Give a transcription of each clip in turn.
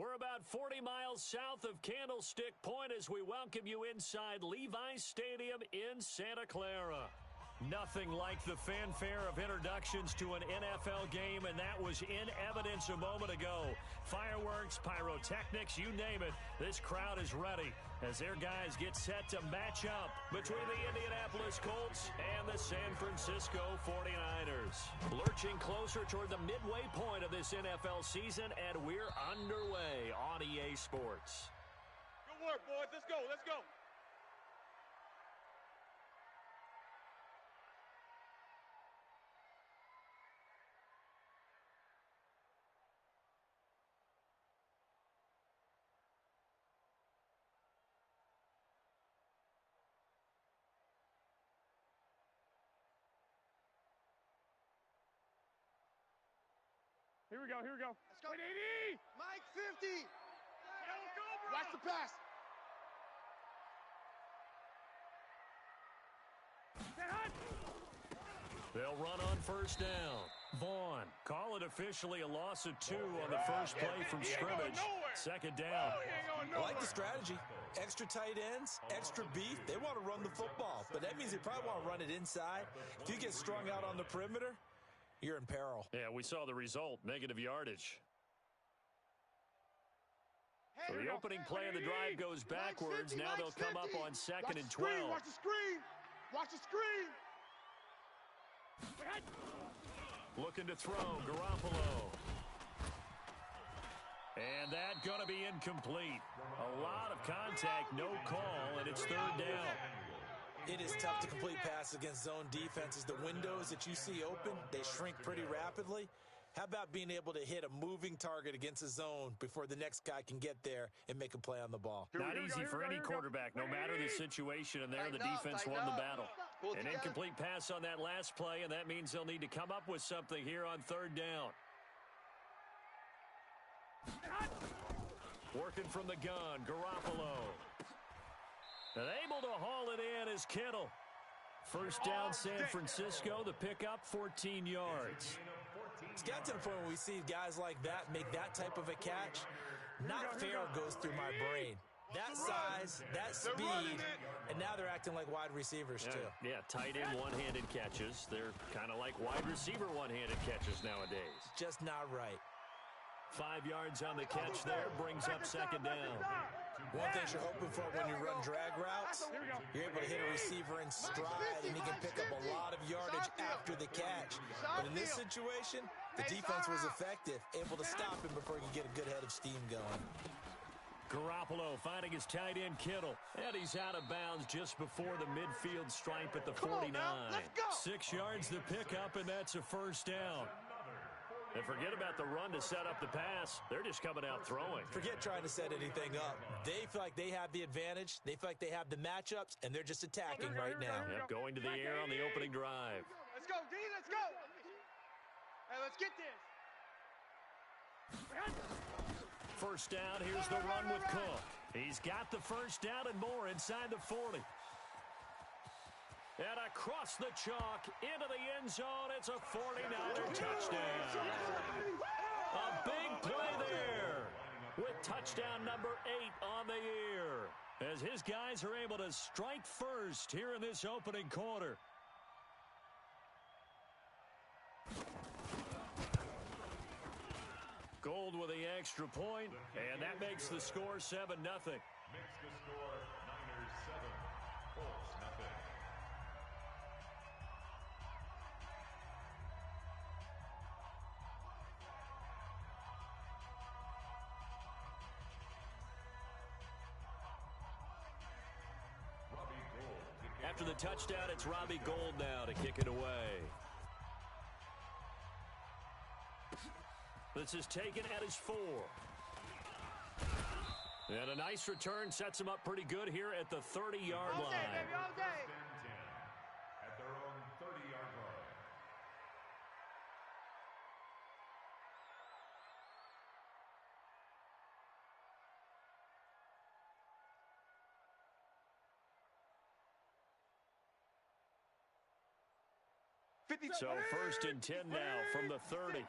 We're about 40 miles south of Candlestick Point as we welcome you inside Levi's Stadium in Santa Clara. Nothing like the fanfare of introductions to an NFL game, and that was in evidence a moment ago. Fireworks, pyrotechnics, you name it, this crowd is ready as their guys get set to match up between the Indianapolis Colts and the San Francisco 49ers. Lurching closer toward the midway point of this NFL season, and we're underway on EA Sports. Good work, boys. Let's go. Let's go. Here we go, here we go. Let's go. 80! Mike 50. Go, bro. Watch the pass. They'll run on first down. Vaughn, call it officially a loss of 2 on the first play from scrimmage. Second down. I like the strategy. Extra tight ends, extra beef. They want to run the football, but that means they probably want to run it inside. If you get strung out on the perimeter, you're in peril. Yeah, we saw the result, negative yardage. So the opening play of the drive goes backwards. Now they'll come up on 2nd and 12. Watch the screen. Watch the screen. Looking to throw, Garoppolo. And that going to be incomplete. A lot of contact, no call, and it's 3rd down. It is tough to complete passes against zone defenses. The windows that you see open, they shrink pretty rapidly. How about being able to hit a moving target against a zone before the next guy can get there and make a play on the ball? Not easy for any quarterback, no matter the situation, and there the defense won the battle. An incomplete pass on that last play, and that means they'll need to come up with something here on 3rd down. Working from the gun, Garoppolo. And able to haul it in is Kittle. First down, San Francisco. The pickup, 14 yards. It's got to the point where we see guys like that make that type of a catch. Not fair goes through my brain. That size, that speed, and now they're acting like wide receivers too. Yeah, tight end one-handed catches. They're kind of like wide receiver one-handed catches nowadays. Just not right. 5 yards on the catch there, brings up 2nd down. One thing you're hoping for when you run drag routes, you're able to hit a receiver in stride, and he can pick up a lot of yardage after the catch. But in this situation, the defense was effective, able to stop him before he could get a good head of steam going. Garoppolo finding his tight end Kittle, and he's out of bounds just before the midfield stripe at the 49. 6 yards the pickup, and that's a 1st down. And forget about the run to set up the pass. They're just coming out throwing. Forget trying to set anything up. They feel like they have the advantage. They feel like they have the matchups, and they're just attacking right now. Yep, going to the air on the opening drive. Let's go, D. Let's go. Hey, let's get this. First down, here's the run with Cook. He's got the first down and more inside the 40. And across the chalk, into the end zone, it's a 49er touchdown. A big play there with touchdown number 8 on the year as his guys are able to strike first here in this opening quarter. Gold with the extra point, and that makes the score 7-0. Makes the score Niners 7, Colts 0. After the touchdown, it's Robbie Gould now to kick it away. This is taken at his 4. And a nice return sets him up pretty good here at the 30-yard line. Baby, all day. At their own 30-yard line. So 1st and 10 now from the 30.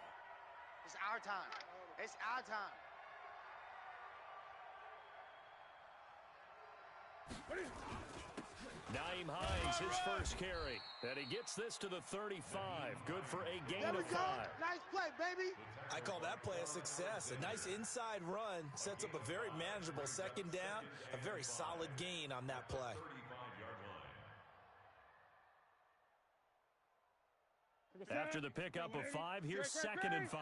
It's our time. It's our time. Naeem Hines, his first carry. And he gets this to the 35. Good for a gain of 5. Nice play, baby. I call that play a success. A nice inside run sets up a very manageable second down. A very solid gain on that play. 35-yard line. After the pickup of 5, here's second and 5.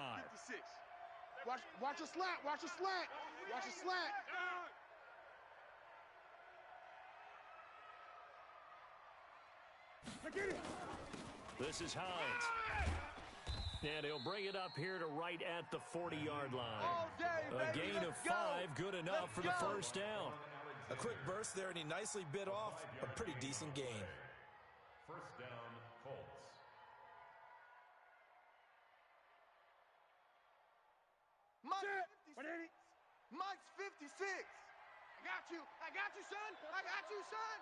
Watch a slant. Watch a slant. Watch a slant. This is Hines. And he'll bring it up here to right at the 40-yard line. A gain of 5, good enough for the first down. A quick burst there, and he nicely bit off a pretty decent gain. First down, Colts. Mike's 56. I got you, son. I got you, son.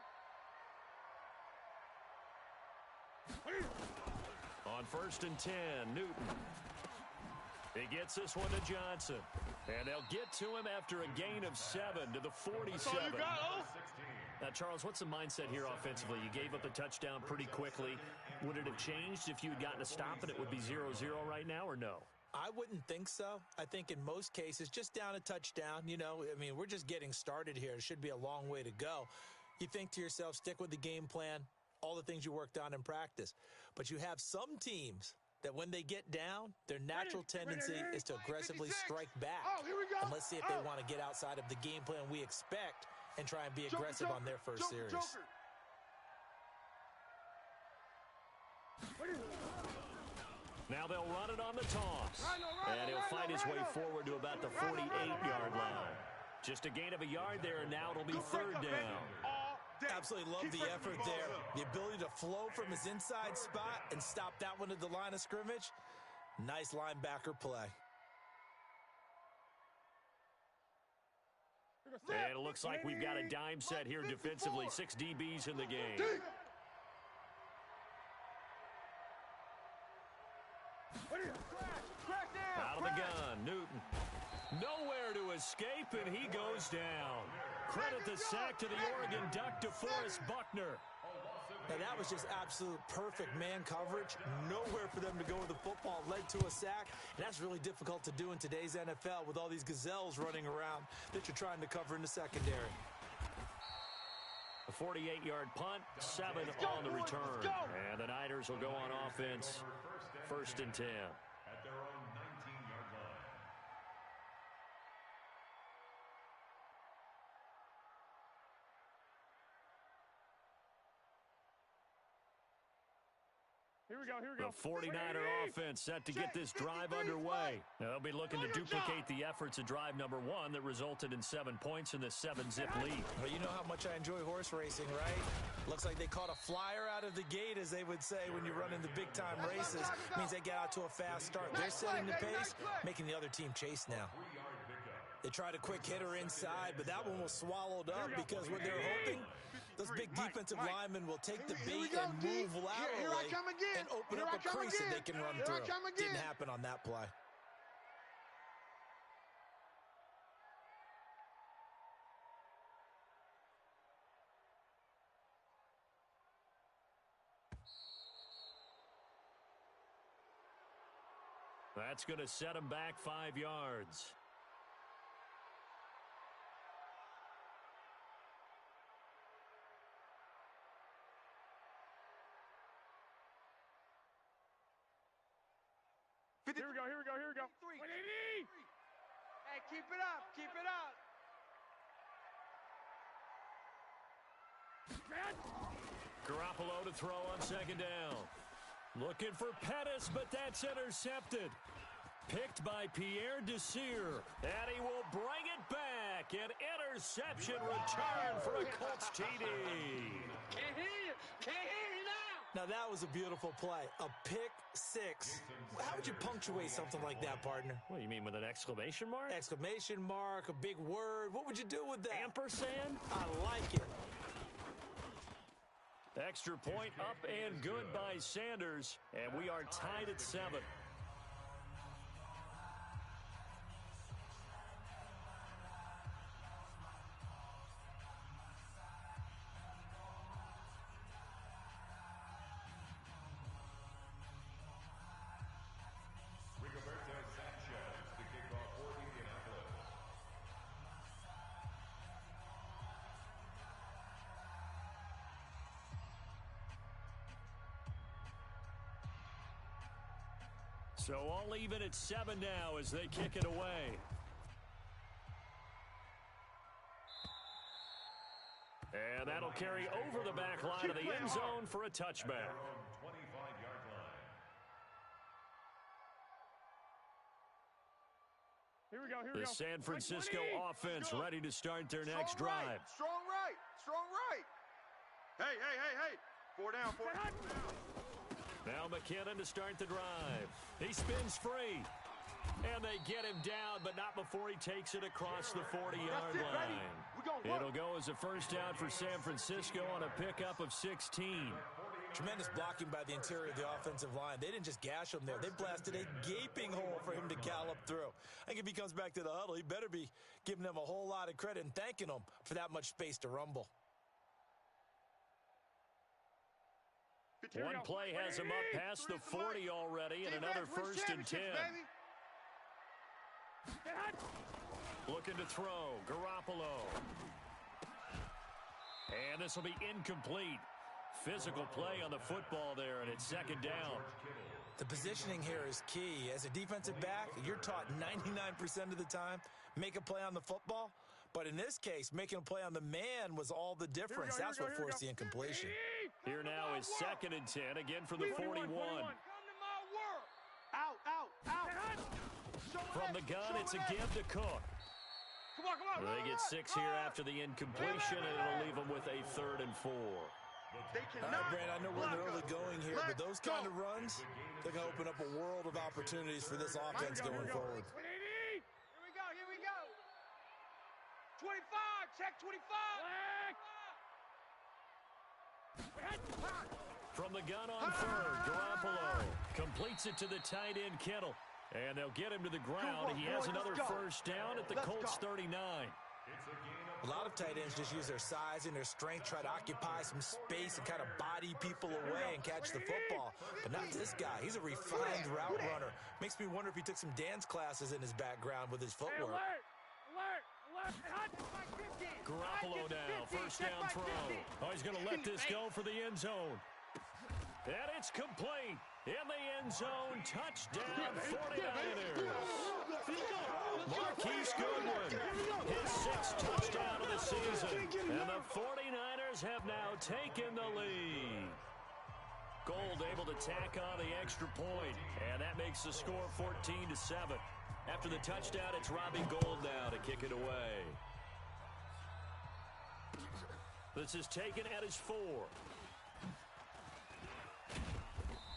On first and 10, Newton. He gets this one to Johnson. And they'll get to him after a gain of 7 to the 47. Now, Charles, what's the mindset here offensively? You gave up the touchdown pretty quickly. Would it have changed if you had gotten a stop and it would be 0-0 right now, or no? I wouldn't think so. I think in most cases, just down a touchdown, we're just getting started here. It should be a long way to go. You think to yourself, stick with the game plan, all the things you worked on in practice. But you have some teams that when they get down, their natural tendency is to aggressively strike back. And let's see if they want to get outside of the game plan we expect and try and be aggressive on their first series. Now they'll run it on the toss. And he'll fight his way forward to about the 48-yard line. Just a gain of a yard there, and now it'll be third down. Absolutely love the effort there. The ability to flow from his inside spot and stop that one at the line of scrimmage. Nice linebacker play. And it looks like we've got a dime set here defensively. 6 DBs in the game. Out of the gun, Newton. Nowhere to escape, and he goes down. Credit the sack to the Oregon Duck, DeForest Buckner. Now, that was just absolute perfect man coverage. Nowhere for them to go with the football. Led to a sack, and that's really difficult to do in today's NFL with all these gazelles running around that you're trying to cover in the secondary. A 48-yard punt, 7 on the return. And the Niners will go on offense, first and 10. At their own 19-yard line. Here we go, here we go. The 49er offense set to get this drive underway. Now, they'll be looking to duplicate the efforts of drive number 1 that resulted in 7 points in the 7-zip lead. Well, you know how much I enjoy horse racing, right? Looks like they caught a flyer out of the gate, as they would say when you run in the big-time races. Means they get out to a fast start. They're setting the pace, making the other team chase now. They tried a quick hitter inside, but that one was swallowed up because what they're hoping, those big defensive linemen will take the bait and move laterally and open up a crease that they can run through. Didn't happen on that play. That's going to set him back 5 yards. Here we go, here we go, here we go. 180! Hey, keep it up, keep it up. Garoppolo to throw on second down. Looking for Pettis, but that's intercepted. Picked by Pierre Desir. And he will bring it back. An interception return for a Colts TD. Can't hear you. Can't hear you now. Now, that was a beautiful play. A pick six. How would you punctuate something like that, partner? What do you mean, with an exclamation mark? Exclamation mark, a big word. What would you do with that? Ampersand? I like it. Extra point up and good by Sanders. And we are tied at 7. So all even at 7 now as they kick it away. And that'll carry over the back line of the end zone for a touchback. 25-yard line. Here we go, here we The go. San Francisco offense ready to start their next drive. Strong right. Strong right. Hey, hey, hey, hey. 4 down, 4 down. Now McKinnon to start the drive. He spins free. And they get him down, but not before he takes it across the 40-yard line. It'll go as a first down for San Francisco on a pickup of 16. Tremendous blocking by the interior of the offensive line. They didn't just gash him there. They blasted a gaping hole for him to gallop through. I think if he comes back to the huddle, he better be giving them a whole lot of credit and thanking them for that much space to rumble. One play has him up past the 40 already, and another first and 10. Looking to throw, Garoppolo. And this will be incomplete. Physical play on the football there, and it's second down. The positioning here is key. As a defensive back, you're taught 99% of the time, make a play on the football. But in this case, making a play on the man was all the difference. That's what forced the incompletion. Here now is second and 10, again from the 41. Out. From the gun, it's a give to Cook. Come on. They get 6 here after the incompletion, and it'll leave them with a 3rd and 4. They All right, Brand, I know we're in the early going here, but those kind of runs, they're going to open up a world of opportunities for this offense going forward. Here we go. 25, check 25. From the gun on 3rd, Garoppolo completes it to the tight end, Kittle. And they'll get him to the ground. He has another first down at the Colts 39. A lot of tight ends just use their size and their strength, try to occupy some space and kind of body people away and catch the football. But not this guy. He's a refined route runner. Makes me wonder if he took some dance classes in his background with his footwork. Garoppolo now, first down throw. Oh, he's going to let this go for the end zone. And it's complete. In the end zone, touchdown 49ers. Marquise Goodwin, his 6th touchdown of the season. And the 49ers have now taken the lead. Gold able to tack on the extra point, and that makes the score 14-7. After the touchdown, it's Robbie Gould now to kick it away. This is taken at his 4.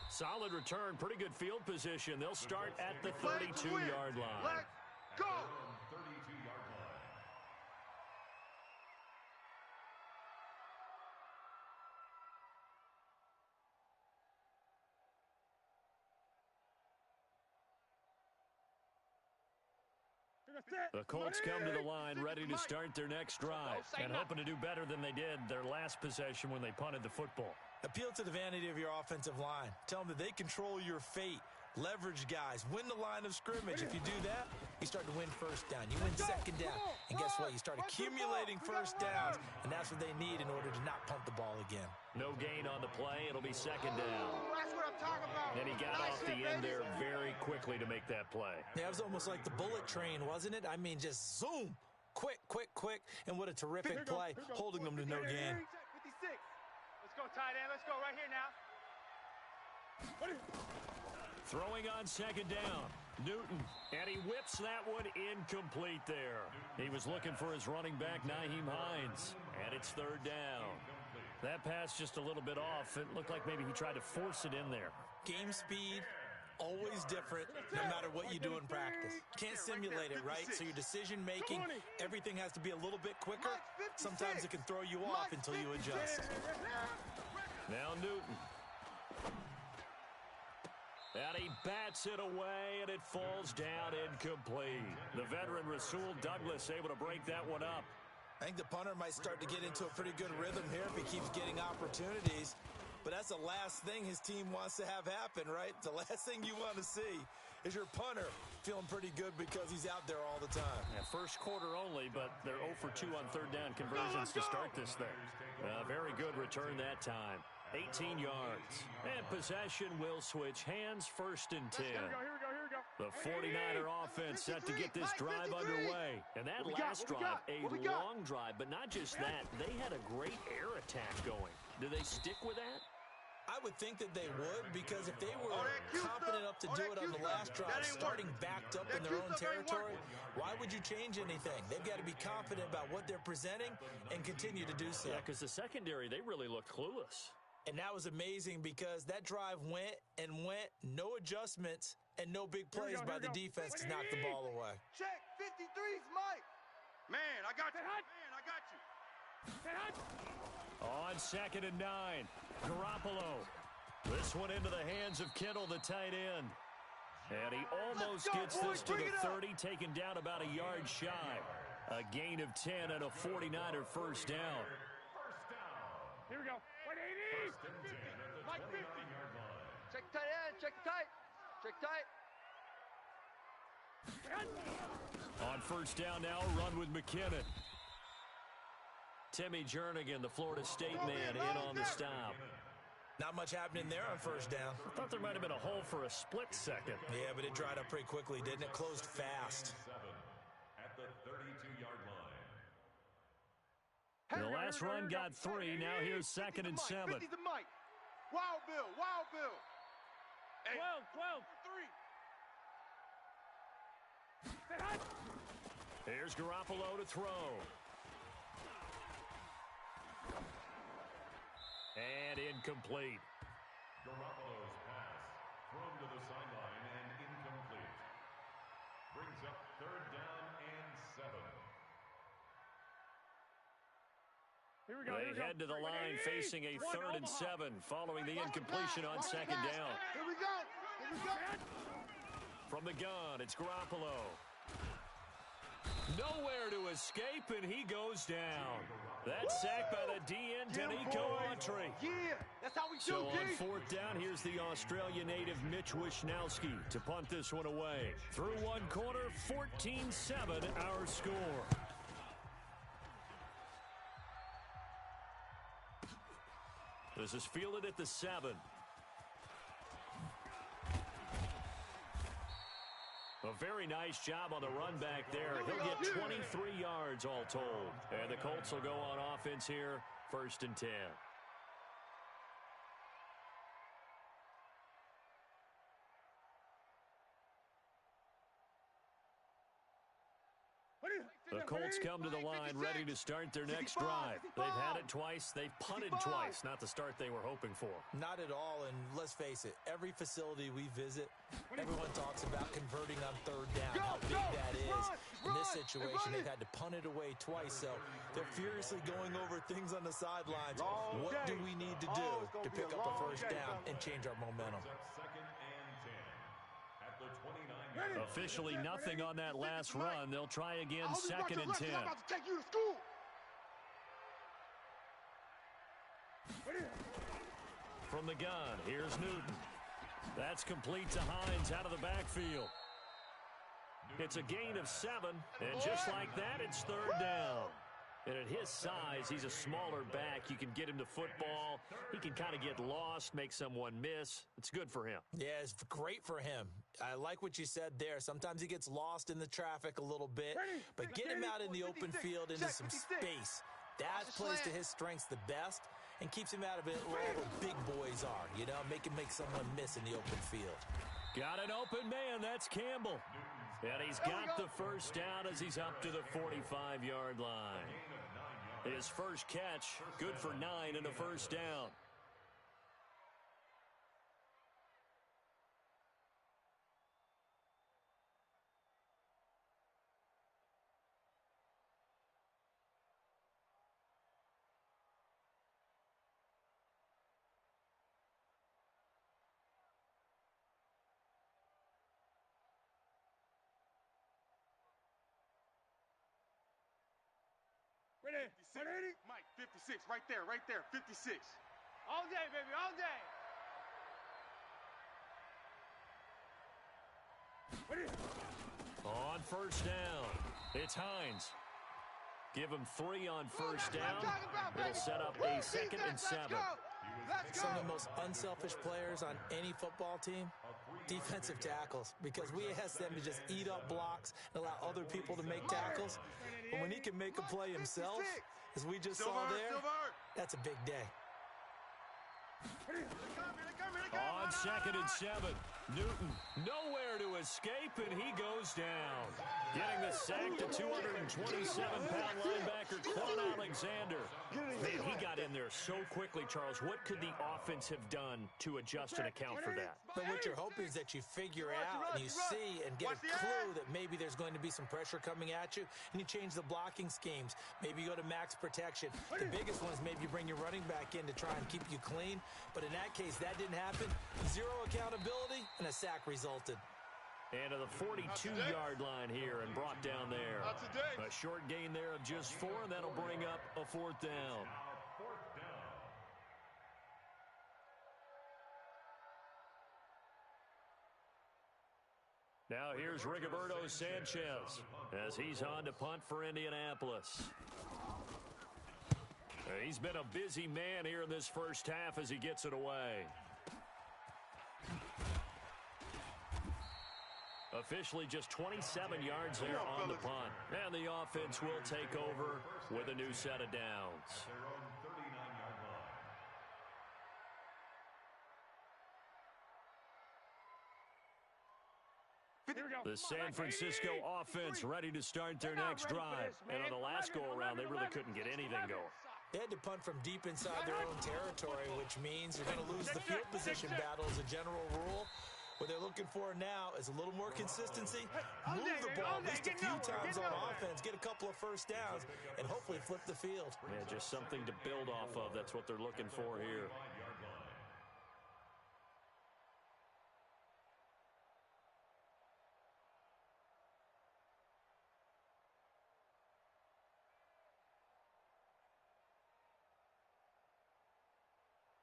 Solid return, pretty good field position. They'll start at the 32-yard line. Let's go. 32-yard line. The Colts come to the line ready to start their next drive and hoping to do better than they did their last possession when they punted the football. Appeal to the vanity of your offensive line. Tell them that they control your fate. Leverage guys. Win the line of scrimmage. If you do that, you start to win first down. You win second down. And guess what? You start accumulating first downs, and that's what they need in order to not punt the ball again. No gain on the play. It'll be second down. That's what I'm talking about. And he got off the end there very quickly to make that play. Yeah, it was almost like the bullet train, wasn't it? I mean, just zoom. Quick. And what a terrific play, holding them to no gain. 56. Let's go, tight end. Let's go right here now. Throwing on second down, Newton, and he whips that one incomplete there. He was looking for his running back, Nyheim Hines, and it's 3rd down. That pass just a little bit off. It looked like maybe he tried to force it in there. Game speed, always different, no matter what you do in practice. Can't simulate it, right? So your decision-making, everything has to be a little bit quicker. Sometimes it can throw you off until you adjust. Now Newton. And he bats it away, and it falls down incomplete. The veteran Rasul Douglas able to break that one up. I think the punter might start to get into a pretty good rhythm here if he keeps getting opportunities. But that's the last thing his team wants to have happen, right? The last thing you want to see is your punter feeling pretty good because he's out there all the time. Yeah, first quarter only, but they're 0 for 2 on 3rd down conversions to start this thing. Very good return that time. 18 yards. And possession will switch hands, 1st and 10. Here we go. The 49er offense set to get this drive underway. And that last drive, a long drive, but not just that. They had a great air attack going. Do they stick with that? I would think that they would, because if they were confident enough to do it on the last drive, starting backed up in their own territory, why would you change anything? They've got to be confident about what they're presenting and continue to do so. Yeah, because the secondary, they really looked clueless. And that was amazing because that drive went and went, no adjustments, and no big plays by the defense to knock the ball away. Check 53's Mike. Man, I got you. Man, I got you. On 2nd and 9, Garoppolo. This one into the hands of Kittle, the tight end. And he almost gets this to the 30, taken down about a yard shy. A gain of 10 and a 49er first down. Here we go. 180. Mike 50. Check the tight end. Check the tight. Check tight. On first down now, run with McKinnon. Timmy Jernigan, the Florida State man, in on the stop. Not much happening there on first down. I thought there might have been a hole for a split second. Yeah, but it dried up pretty quickly, didn't it? Closed fast. At the 32-yard line. The last run got 3. Now here's 2nd and 7. 50 to Mike. Wild Bill. Wild Bill. 12. Here's Garoppolo to throw. And incomplete. Garoppolo's pass thrown to the sideline and incomplete. Brings up 3rd down and 7. Here we go. They head to the line facing a 3rd and 7 following the incompletion on 2nd down. Here we go. Here we go. From the gun, it's Garoppolo. Nowhere to escape, and he goes down. That's sacked by the DN, Danico Autry. Yeah, that's how we do, So on 4th down, here's the Australia native Mitch Wishnowski to punt this one away. Through one quarter, 14-7 our score. This is fielded at the 7. A very nice job on the run back there. He'll get 23 yards all told. And the Colts will go on offense here, 1st and 10. The Colts come to the line ready to start their next drive. They've had it twice. They've punted twice. Not the start they were hoping for. Not at all, and let's face it, every facility we visit, everyone talks about converting on 3rd down, how big that is. In this situation, they've had to punt it away twice, so they're furiously going over things on the sidelines. What do we need to do to pick up a 1st down and change our momentum? Officially nothing on that last run. They'll try again 2nd and 10. I'm about to take you to school. From the gun, here's Newton. That's complete to Hines out of the backfield. It's a gain of 7, and just like that, it's 3rd down. And at his size, he's a smaller back. You can get him to football. He can kind of get lost, make someone miss. It's good for him. Yeah, it's great for him. I like what you said there. Sometimes he gets lost in the traffic a little bit, but get him out in the open field into some space. That plays to his strengths the best and keeps him out of it where all the big boys are, you know, make someone miss in the open field. Got an open man. That's Campbell. And he's got the first down as he's up to the 45-yard line. His first catch, good for 9 and a first down. Ready? 180. Mike, 56, right there, 56. All day, baby, all day. On first down, it's Hines. Give him 3 on first down. It'll set up a 2nd and 7. Some of the most unselfish players on any football team defensive tackles, because we ask them to just eat up blocks and allow other people to make tackles. But when he can make a play himself, as we just saw there, that's a big day. On 2nd and 7, Newton nowhere to escape, and he goes down. Getting the sack to 227-pound linebacker Quan Alexander. Man, he got in there so quickly, Charles. What could the offense have done to adjust and account for that? But what you're hoping is that you figure out and you see and get a clue that maybe there's going to be some pressure coming at you, and you change the blocking schemes. Maybe you go to max protection. The biggest one is maybe you bring your running back in to try and keep you clean. But in that case, that didn't happen. Zero accountability, and a sack resulted. And to the 42-yard line here and brought down there. A short gain there of just 4, and that'll bring up a 4th down. Now here's Rigoberto Sanchez as he's on to punt for Indianapolis. He's been a busy man here in this first half as he gets it away. Officially just 27 yards there on the punt. And the offense will take over with a new set of downs. The San Francisco offense ready to start their next drive. And on the last go-around, they really couldn't get anything going. They had to punt from deep inside their own territory, which means you're going to lose the field position battle as a general rule. What they're looking for now is a little more consistency, move the ball at least a few times on offense, get a couple of first downs, and hopefully flip the field. Yeah, just something to build off of. That's what they're looking for here.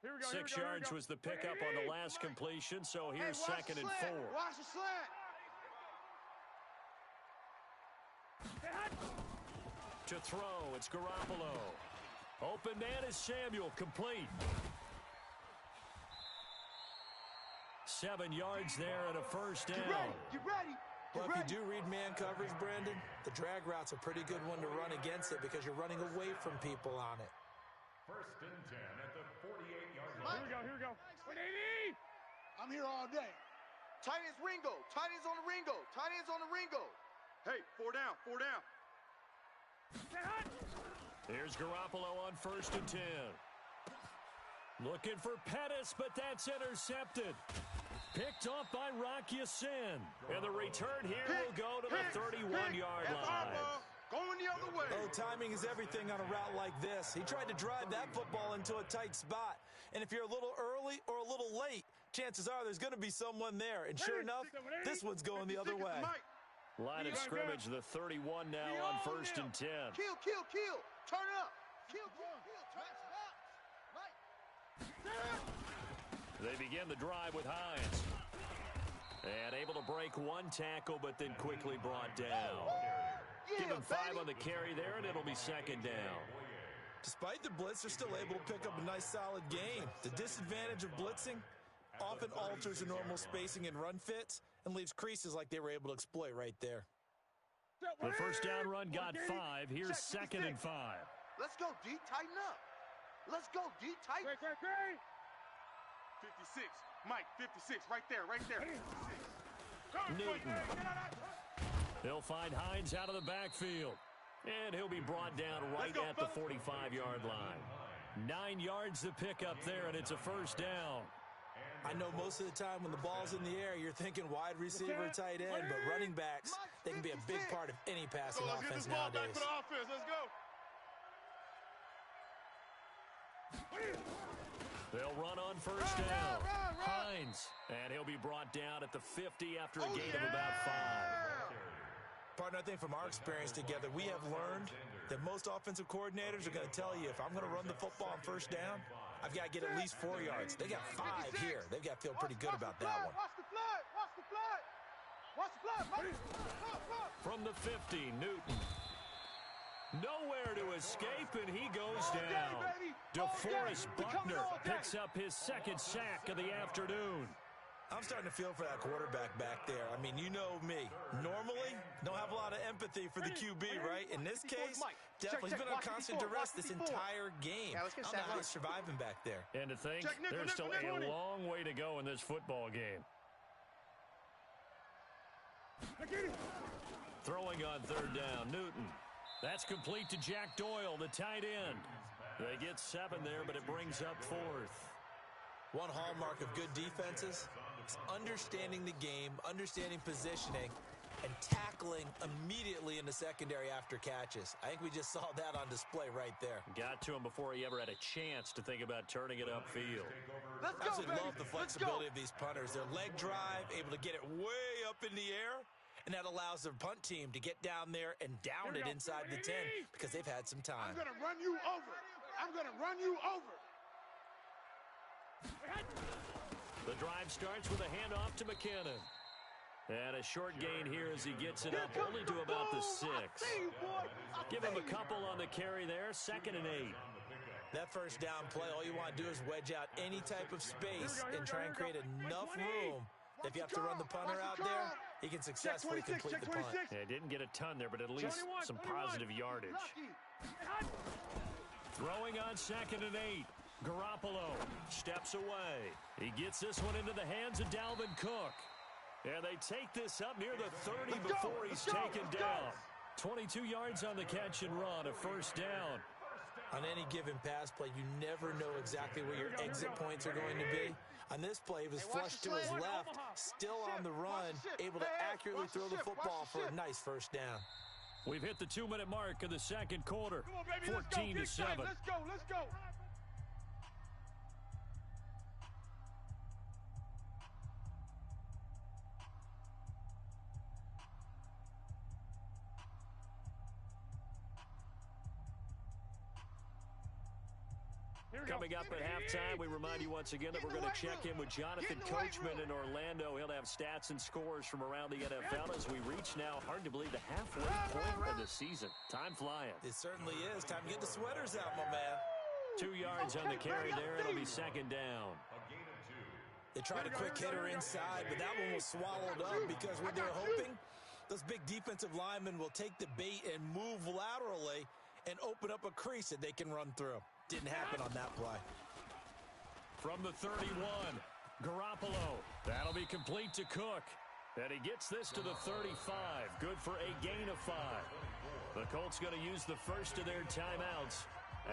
Here we go, 6 yards was the pickup on the last completion, so here's 2nd and 4. Watch the slant. To throw, it's Garoppolo. Open man is Samuel, complete. 7 yards there and a first down. Get ready. Well, if you do read man coverage, Brandon, the drag route's a pretty good one to run against it because you're running away from people on it. 1st and 10 at the 48-yard line. Here we go. 180! I'm here all day. Tight ends Ringo. Tight ends on the Ringo. Tight ends on the Ringo. Hey, 4 down. 4 down. Here's Garoppolo on 1st and 10. Looking for Pettis, but that's intercepted. Picked off by Rock Ya-Sin. And the return here will go to the 31-yard line. Going the other way. Oh, timing is everything on a route like this. He tried to drive that football into a tight spot. And if you're a little early or a little late, chances are there's going to be someone there. And sure enough, this one's going the other way. Line of scrimmage, the 31 now on 1st and 10. Kill. Turn up. Kill. They begin the drive with Hines. And able to break one tackle, but then quickly brought down. Give him 5 on the carry there, and it'll be 2nd down. Despite the blitz, they're still able to pick up a nice, solid gain. The disadvantage of blitzing often alters the normal spacing and run fits and leaves creases like they were able to exploit right there. The first down run got 5. Here's 2nd and 5. Let's go, D. Tighten up. Let's go, D. Tighten. 56. Mike, 56. Right there. Newton. They'll find Hines out of the backfield. And he'll be brought down right at the 45-yard line. 9 yards to pick up there, and it's a first down. I know most of the time when the ball's in the air, you're thinking wide receiver, tight end, but running backs, they can be a big part of any passing offense nowadays. Let's go. They'll run on first down. Hines, and he'll be brought down at the 50 after a gain of about 5. Partner, I think from our experience together, we have learned that most offensive coordinators are going to tell you, if I'm going to run the football on first down, I've got to get at least 4 yards. They got 5 here. They've got to feel pretty good about that one. Watch the flag. From the 50, Newton. Nowhere to escape, and he goes down. DeForest Buckner picks up his 2nd sack of the afternoon. I'm starting to feel for that quarterback back there. I mean, you know me. Normally, don't have a lot of empathy for the QB, right? In this case, definitely he's been on constant duress this entire game. I don't know how he's surviving back there. And to think, there's still a long way to go in this football game. Throwing on third down, Newton. That's complete to Jack Doyle, the tight end. They get 7 there, but it brings up 4th. One hallmark of good defenses is understanding the game, understanding positioning, and tackling immediately in the secondary after catches. I think we just saw that on display right there. Got to him before he ever had a chance to think about turning it upfield. I absolutely love the flexibility of these punters. Their leg drive, able to get it way up in the air, and that allows their punt team to get down there and down it inside the 10 because they've had some time. I'm going to run you over. I'm going to run you over. The drive starts with a handoff to McKinnon. And a short gain here as he gets it up only to about the 6. Give him a couple on the carry there, 2nd and 8. That first down play, all you want to do is wedge out any type of space and try and create enough room that if you have to run the punter out there, he can successfully complete the punt. Yeah, didn't get a ton there, but at least some positive yardage. Throwing on 2nd and 8. Garoppolo steps away. He gets this one into the hands of Dalvin Cook. And they take this up near the 30 before he's taken down. 22 yards on the catch and run, a first down. On any given pass play, you never know exactly where your exit points are going to be. On this play, he was flushed to his left, still on the run, able to accurately throw the football for a nice first down. We've hit the 2-minute mark of the second quarter, 14-7. Let's go. Coming up at halftime, we remind you once again that we're going to check in with Jonathan Coachman in Orlando. He'll have stats and scores from around the NFL as we reach now, hard to believe, the halfway point of the season. Time flying. It certainly is. Time to get the sweaters out, my man. 2 yards on the carry there. It'll be 2nd down. They tried a quick hitter inside, but that one was swallowed up because what they're hoping, those big defensive linemen will take the bait and move laterally and open up a crease that they can run through. Didn't happen on that play. From the 31, Garoppolo. That'll be complete to Cook. And he gets this to the 35. Good for a gain of 5. The Colts going to use the first of their timeouts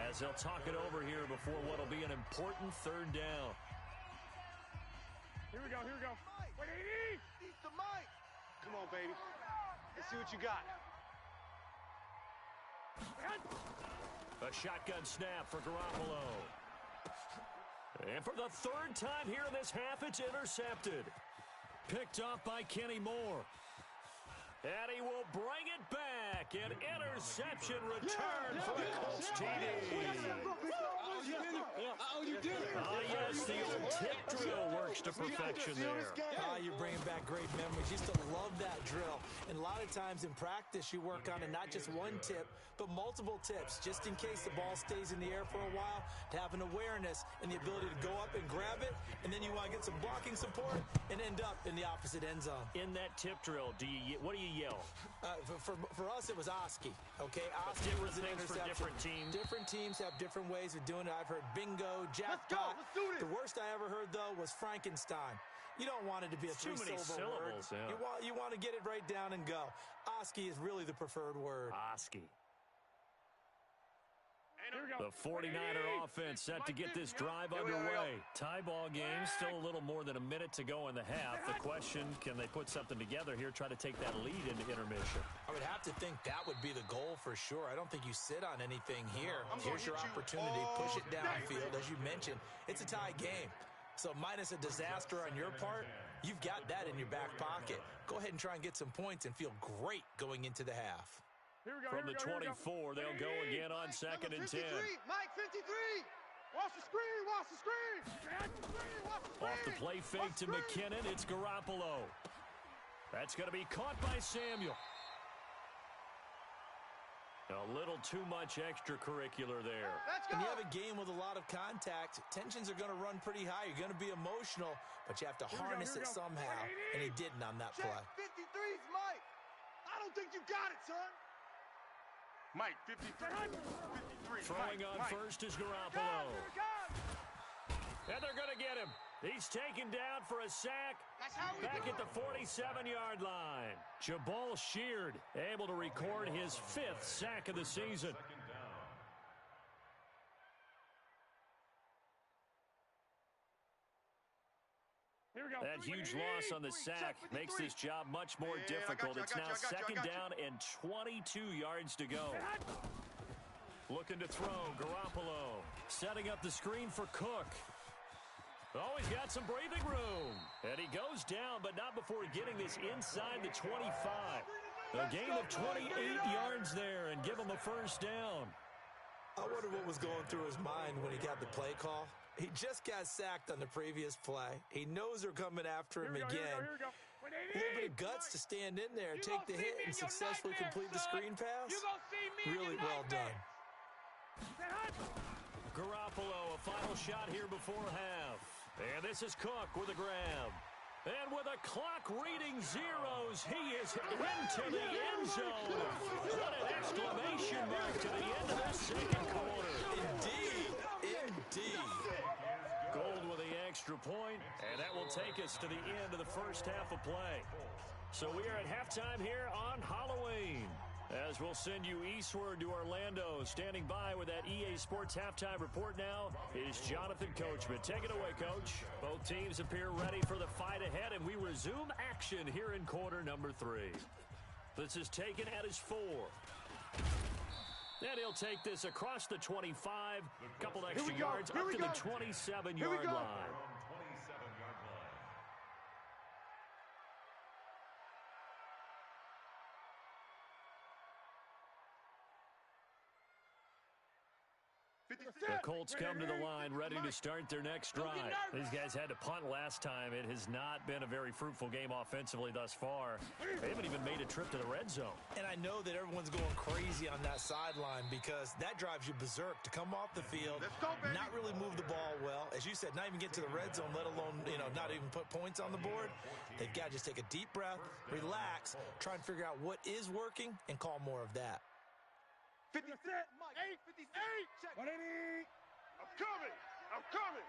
as they'll talk it over here before what will be an important 3rd down. Here we go. Wait, Eat the mic. Come on, baby. Let's see what you got. A shotgun snap for Garoppolo. And for the 3rd time here in this half, it's intercepted. Picked off by Kenny Moore. And he will bring it back. An interception return for the Colts TD. Yes, the old tip drill works to perfection there. You're bringing back great memories. Used to love that drill. And a lot of times in practice, you work on it, not just one tip, but multiple tips, just in case the ball stays in the air for a while, to have an awareness and the ability to go up and grab it, and then you want to get some blocking support and end up in the opposite end zone. In that tip drill, what do you yell? For us, it was Oski. Okay, Oski was an interception. For different teams. Different teams have different ways of doing it. I've heard bingo, jackpot. Let's do this. The worst I ever heard, though, was Frankenstein. You don't want it to be a too many syllables. word. Yeah. You want to get it right down and go. Oski is really the preferred word. Oski. The 49er offense set to get this drive underway. Tie ball game, still a little more than a minute to go in the half. The question, can they put something together here, try to take that lead into intermission? I would have to think that would be the goal for sure. I don't think you sit on anything here. Here's your opportunity. Push it downfield. As you mentioned, it's a tie game. So minus a disaster on your part, you've got that in your back pocket. Go ahead and try and get some points and feel great going into the half. From the 24, they'll go again on 2nd and 10. Mike, 53. Watch the screen. Off the play fake to McKinnon, it's Garoppolo. That's going to be caught by Samuel. A little too much extracurricular there. When you have a game with a lot of contact, tensions are going to run pretty high. You're going to be emotional, but you have to harness it somehow, and he didn't on that play. 53's Mike. I don't think you got it, son. Mike, 53. 53. Throwing on first is Garoppolo. And they're going to get him. He's taken down for a sack back at the 47-yard line. Jabal Sheard able to record his 5th sack of the season. That huge loss on the sack makes this job much more difficult. It's now 2nd down and 22 yards to go. Looking to throw, Garoppolo setting up the screen for Cook. Oh, he's got some breathing room. And he goes down, but not before getting this inside the 25. A gain of 28 yards there and give him a first down. I wonder what was going through his mind when he got the play call. He just got sacked on the previous play. He knows they're coming after him again. A little bit of guts to stand in there, take the hit, and successfully complete the screen pass. Really well done. Garoppolo, a final shot here before half. And this is Cook with a grab. And with a clock reading zeros, he is into the end zone. What an exclamation mark to the end of the second quarter. Indeed. Indeed. Gold with the extra point, and that will take us to the end of the first half of play. So we are at halftime here on Halloween. As we'll send you eastward to Orlando. Standing by with that EA Sports halftime report now is Jonathan Coachman. Take it away, Coach. Both teams appear ready for the fight ahead, and we resume action here in quarter number 3. This is taken at his 4. And he'll take this across the 25. Couple extra yards up to the 27-yard line. The Colts come to the line ready to start their next drive. These guys had to punt last time. It has not been a very fruitful game offensively thus far. They haven't even made a trip to the red zone. And I know that everyone's going crazy on that sideline because that drives you berserk to come off the field, not really move the ball well. As you said, not even get to the red zone, let alone, not even put points on the board. They've got to just take a deep breath, relax, try and figure out what is working, and call more of that. 56, Mike. 58. 180. I'm coming. I'm coming.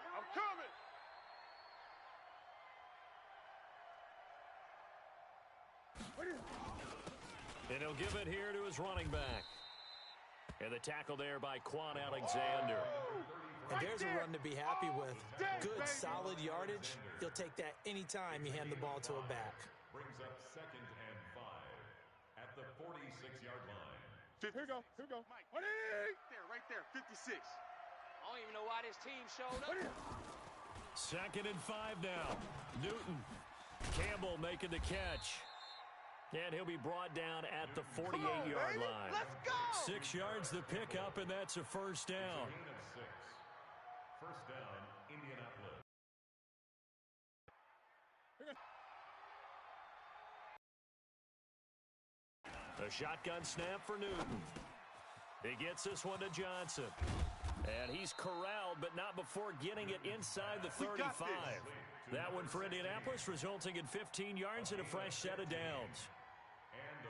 I'm coming. And he'll give it here to his running back. And the tackle there by Quan Alexander. And there's a run to be happy with. Good, solid yardage. He'll take that anytime you hand the ball to a back. Brings up 2nd and 5 at the 46-yard line. Here we go. Mike, right there, 56. I don't even know why this team showed up. 2nd and 5 now. Newton. Campbell making the catch. And he'll be brought down at the 48-yard line. Let's go! 6 yards the pickup, and that's a first down. Gain of 6. First down, Indianapolis. A shotgun snap for Newton. He gets this one to Johnson. And he's corralled, but not before getting it inside the 35. That one for Indianapolis, resulting in 15 yards and a fresh set of downs.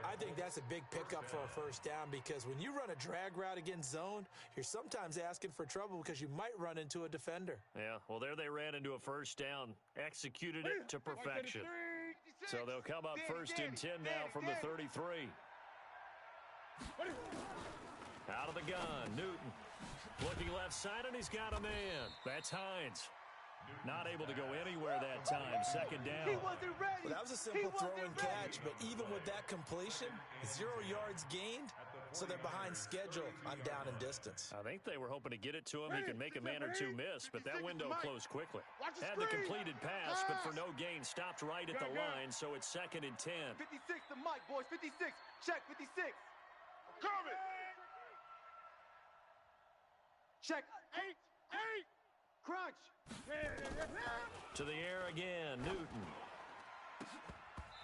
I think that's a big pickup for a first down because when you run a drag route against zone, you're sometimes asking for trouble because you might run into a defender. Yeah, well, there they ran into a first down, executed it to perfection. So they'll come up 1st and 10 now from the 33. Out of the gun, Newton. Looking left side, and he's got a man. That's Hines. Not able to go anywhere that time. 2nd down. Well, that was a simple throw and catch, but even with that completion, 0 yards gained, so they're behind schedule on down and distance. I think they were hoping to get it to him. He could make a man or two miss, but that window closed quickly. Had the completed pass, but for no gain, stopped right at the line, so it's 2nd and 10. 56 to Mike, boys. 56. Check, 56. I'm coming. Check. 8. Crunch. To the air again, Newton.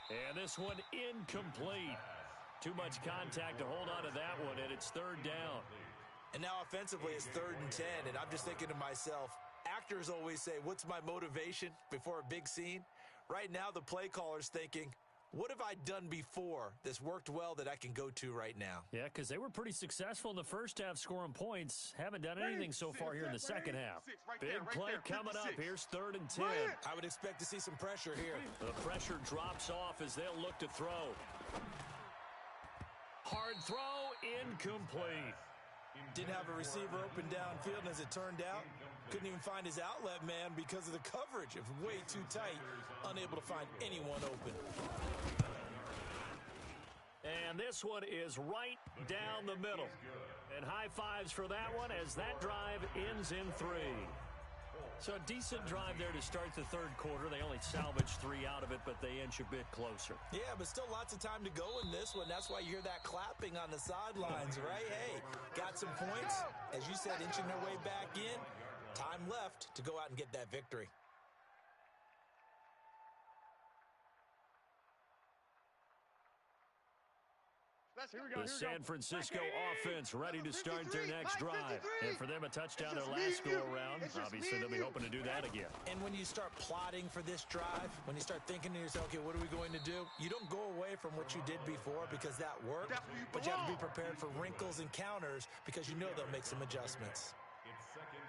And this one incomplete. Too much contact to hold on to that one, and it's third down. And now offensively it's 3rd and 10, and I'm just thinking to myself, actors always say, what's my motivation before a big scene? Right now the play caller's thinking, what have I done before that's worked well that I can go to right now? Yeah, because they were pretty successful in the first half scoring points. Haven't done anything so far here in the second half. Big play coming up. Here's 3rd and 10. I would expect to see some pressure here. The pressure drops off as they'll look to throw. Hard throw, incomplete. Didn't have a receiver open downfield, and as it turned out, couldn't even find his outlet man because of the coverage. It was way too tight, unable to find anyone open. And this one is right down the middle. And high fives for that one as that drive ends in 3. So a decent drive there to start the third quarter. They only salvaged 3 out of it, but they inch a bit closer. Yeah, but still lots of time to go in this one. That's why you hear that clapping on the sidelines, right? Hey, got some points. As you said, inching their way back in. Time left to go out and get that victory. The San Francisco offense ready to start their next drive. And for them, a touchdown their last go-around. Obviously, they'll be hoping to do that again. And when you start plotting for this drive, when you start thinking to yourself, okay, what are we going to do? You don't go away from what you did before because that worked, but you have to be prepared for wrinkles and counters because you know they'll make some adjustments.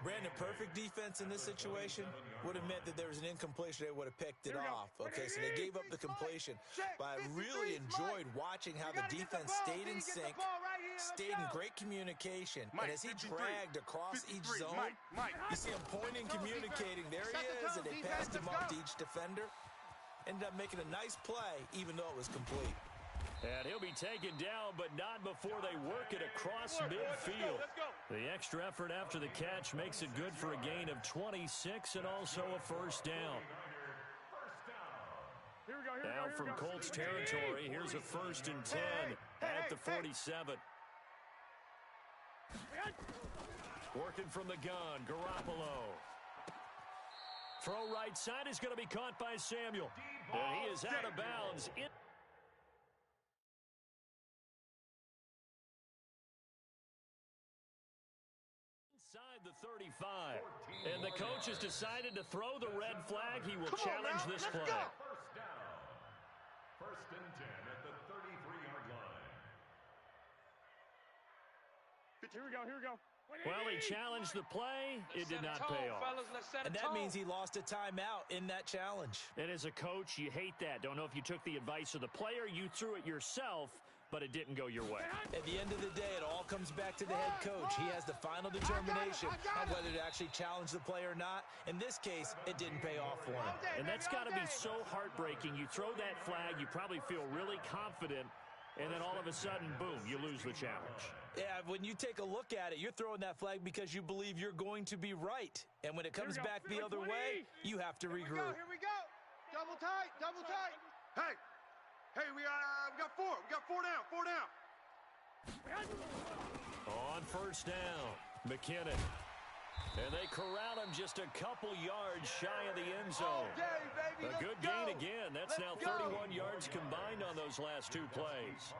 Brandon, perfect defense in this situation would have meant that there was an incompletion. They would have picked it off. Okay, so they gave up the completion. But I really enjoyed watching how the defense stayed in sync, stayed in great communication. And as he dragged across each zone, you see him pointing, communicating. There he is, and they passed him off to each defender. Ended up making a nice play, even though it was complete. And he'll be taken down, but not before they work it across midfield. The extra effort after the catch makes it good for a gain of 26 and also a first down. Now from Colts territory, here's a 1st and 10 at the 47. Working from the gun, Garoppolo. Throw right side is going to be caught by Samuel. And he is out of bounds. Inside the 35. And the coach has decided to throw the red flag. He will challenge this play. First down. 1st and 10 at the 33-yard line. Here we go. Well, he challenged the play. It did not pay off. And that means he lost a timeout in that challenge. And as a coach, you hate that. Don't know if you took the advice of the player. You threw it yourself, but it didn't go your way. At the end of the day, it all comes back to the head coach. He has the final determination on whether to actually challenge the play or not. In this case, it didn't pay off for him. And that's got to be so heartbreaking. You throw that flag, you probably feel really confident, and then all of a sudden, boom, you lose the challenge. Yeah, when you take a look at it, you're throwing that flag because you believe you're going to be right. And when it comes back the other way, you have to regroup. Here we go. Double tight. Hey, we got 4. We got 4 down. On first down, McKinnon. And they corral him just a couple yards shy of the end zone. A good gain again. That's now 31 yards combined on those last 2 plays.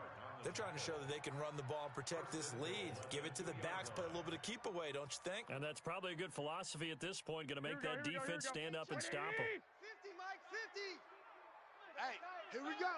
They're trying to show that they can run the ball and protect this lead. Give it to the backs, play a little bit of keep away, don't you think? And that's probably a good philosophy at this point. Going to make that defense stand up and stop them. 50, Mike, 50. Hey, here we go.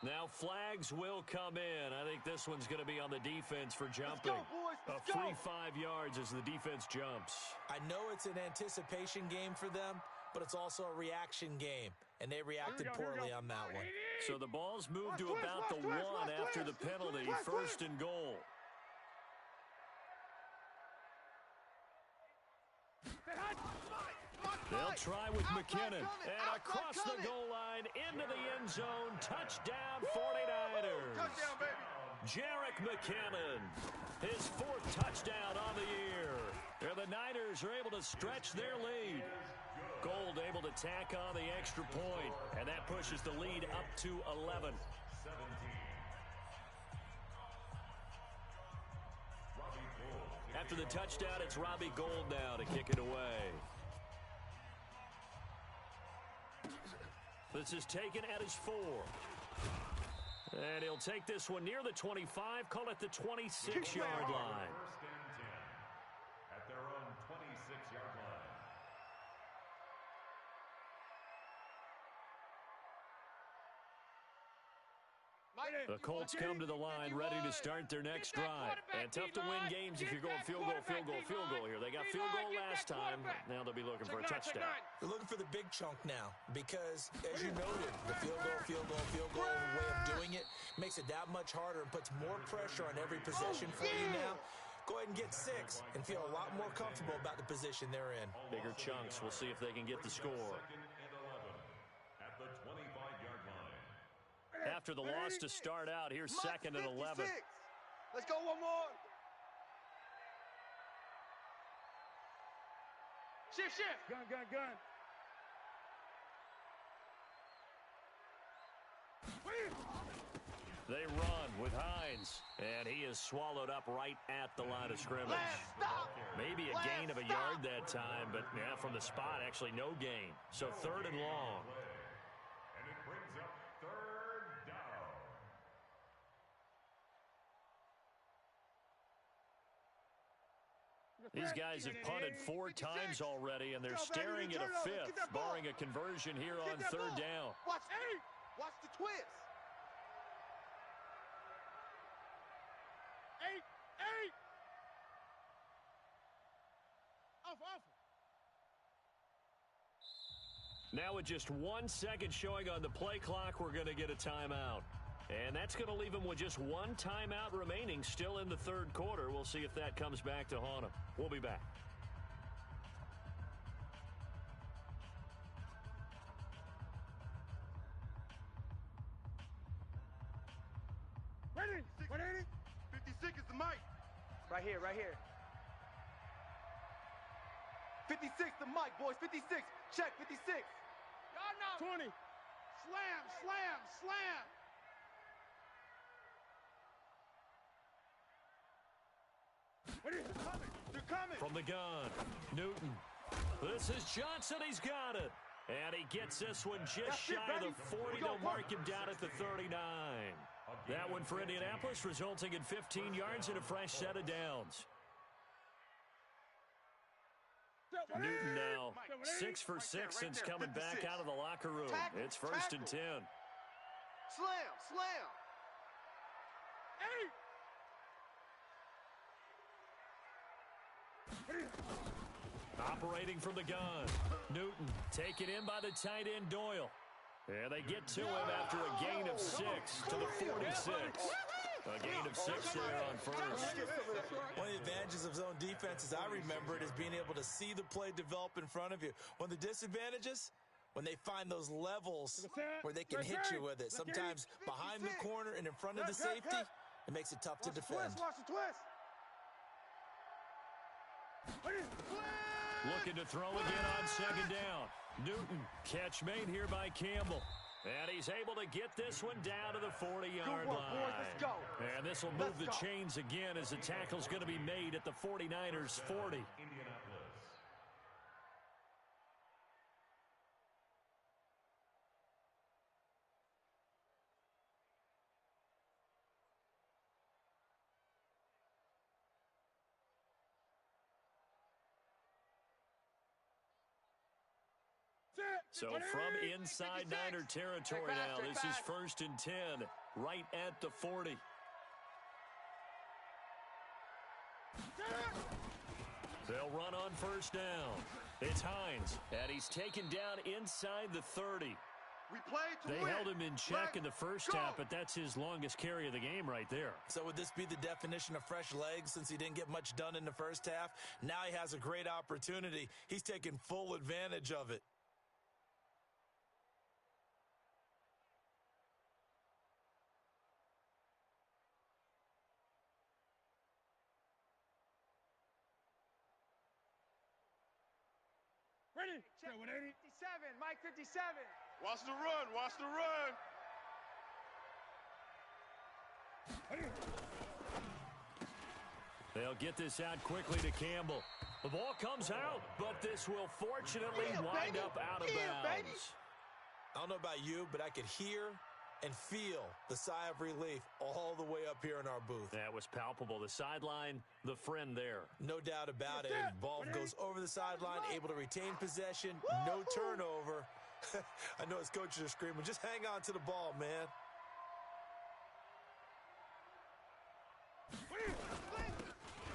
Now flags will come in. I think this one's going to be on the defense for jumping. A free 5 yards as the defense jumps. I know it's an anticipation game for them, but it's also a reaction game, and they reacted poorly on that one. So the ball's moved to about the 1 after the penalty. 1st and goal. They'll try with McKinnon. And across the goal line, into the end zone. Touchdown, 49ers. Touchdown, baby. Jerick McKinnon, his 4th touchdown on the year. And the Niners are able to stretch their lead. Gold able to tack on the extra point, and that pushes the lead up to 11. After the touchdown, it's Robbie Gould now to kick it away. This is taken at his 4. And he'll take this one near the 25, call it the 26-yard line. First and 10 at their own 26-yard line. The Colts come to the line ready to start their next drive. And tough to win games if you're going field goal here. They got field goal last time. Now they'll be looking for a touchdown. They're looking for the big chunk now because, as you noted, the field goal way of doing it makes it that much harder and puts more pressure on every possession for you now. Go ahead and get 6 and feel a lot more comfortable about the position they're in. Bigger chunks. We'll see if they can get the score. Second and 11 at the 25-yard line. After the loss to start out, here's second and 11. Let's go one more. Shift. Gun. They run with Hines, and he is swallowed up right at the line of scrimmage. Maybe a gain of a yard that time, but yeah, from the spot, actually no gain. So third and long. And it brings up third down. These guys have punted 4 times already, and they're staring at a 5th, barring a conversion here on third down. Watch the twist. 8. Off. Now with just 1 second showing on the play clock, we're going to get a timeout. And that's going to leave them with just 1 timeout remaining still in the third quarter. We'll see if that comes back to haunt them. We'll be back. Ready? 56 is the mic. Right here. 56 the mic, boys. 56. Check 56. Y'all know. 20. Slam. They're coming. From the gun, Newton. This is Johnson. He's got it. And he gets this one just shy of the 40. They'll mark him down at the 39. That one for Indianapolis, resulting in 15 yards and a fresh set of downs. Newton now 6 for 6 since coming back out of the locker room. It's first and 10. Slam. Operating from the gun, Newton taken in by the tight end Doyle. And they get to him after a gain of 6 to the 46. A gain of 6 there on first. One of the advantages of zone defense, as I remember it, is being able to see the play develop in front of you. One of the disadvantages, when they find those levels where they can hit you with it. Sometimes behind the corner and in front of the safety, it makes it tough to defend. Watch the twist. Looking to throw again on second down. Newton, catch made here by Campbell. And he's able to get this one down to the 40-yard line. Let's go. And this will move the chains again as the tackle's going to be made at the 49ers' 40. Indianapolis. So from inside Niner territory now, this is first and 10, right at the 40. They'll run on first down. It's Hines, and he's taken down inside the 30. We played to They win. held him in check in the first half, but that's his longest carry of the game right there. So would this be the definition of fresh legs since he didn't get much done in the first half? Now he has a great opportunity. He's taking full advantage of it. Ready? Check 57. Mike 57. Watch the run. They'll get this out quickly to Campbell. The ball comes out, but this will fortunately wind up out of bounds. I don't know about you, but I could hear and feel the sigh of relief all the way up here in our booth. That was palpable. The sideline, the friend there. No doubt about it. Ball goes over the sideline, able to retain possession, no turnover. I know his coaches are screaming, just hang on to the ball, man.